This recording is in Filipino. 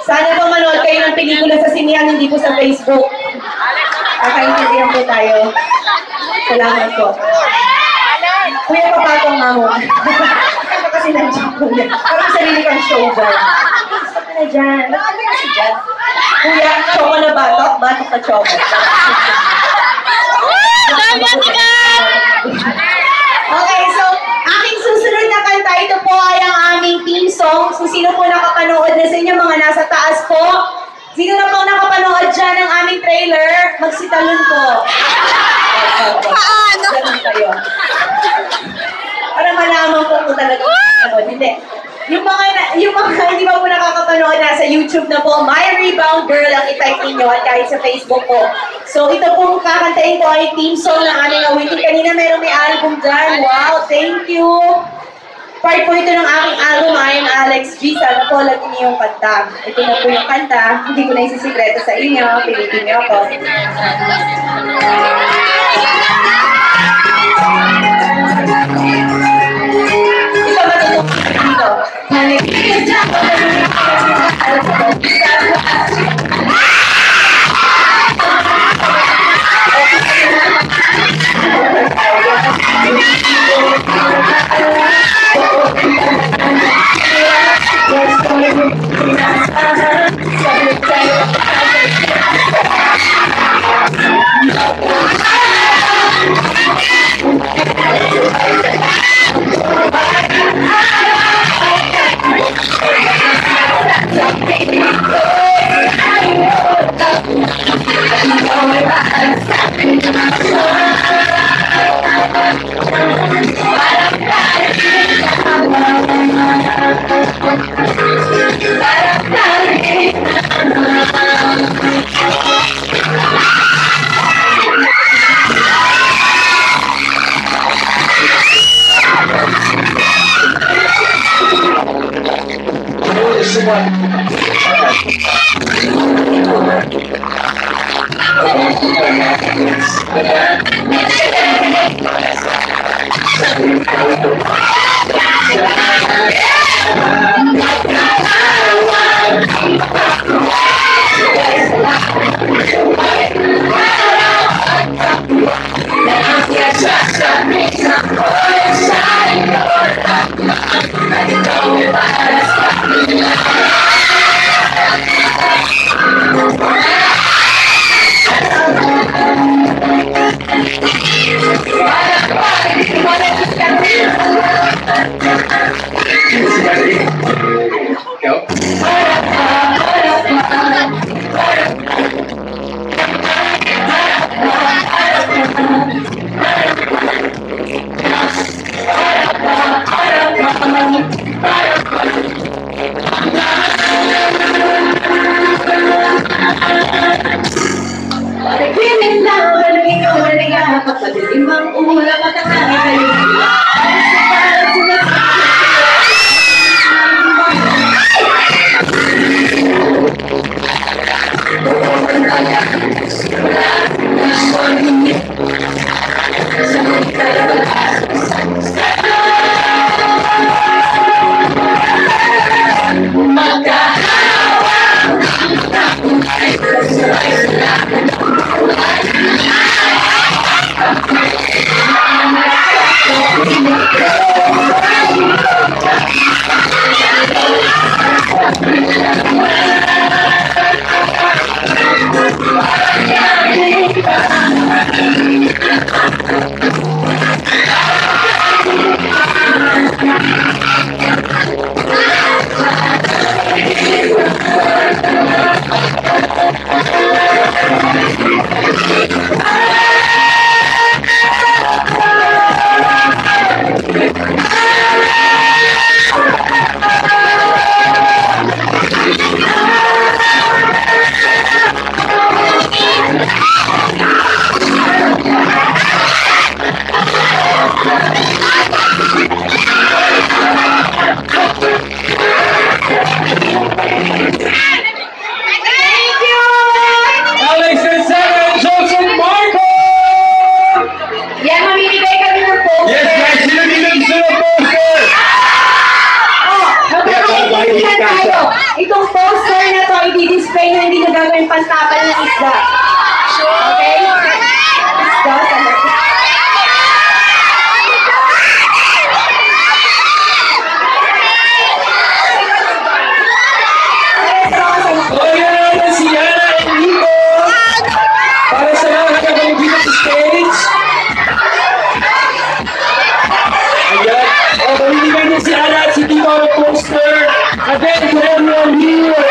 Sana po manood kayo ng pelikula sa sinihan, hindi po sa Facebook. Kakaintindihan po tayo. Salamat po. Kuya, papatong nga mo. Ano kasi nandiyan po yan? Parang sarili kang showboy. Gusto ka na dyan. Bakit kasi dyan? Kuya, choco na batok? Batok na choco. Okay, so, aking susunod na kanta, ito po ay ang aming theme song. So, sino po nakapanood na sa inyo, mga nasa taas po? Sino na po nakapanood dyan ng aming trailer? Magsitalon po. Paano? Para malaman po po talaga. Hindi. Yung mga hindi pa po nakakapanood, nasa YouTube na po, My Rebound Girl ang i-type ninyo at kahit sa Facebook po. So ito pong kakantayin ko ay theme song ng aming awitin. Kanina meron may album dyan. Wow, thank you! Part po ito ng aking album, I am Alex G. Sana po lagi niyo yung kanta. Ito na po yung kanta. Hindi ko na isisikreto sa inyo. Pilitin niyo ako. Ito matutulog dito. Magkahawa gagawin pantapal ng isda. Okay? Isda sa Okay naman si Yana and Nico para sa mga nakagaling dito sa stage. Ayan. O, bumibigay niya si Ana at si Tito ang poster. Again, to everyone here.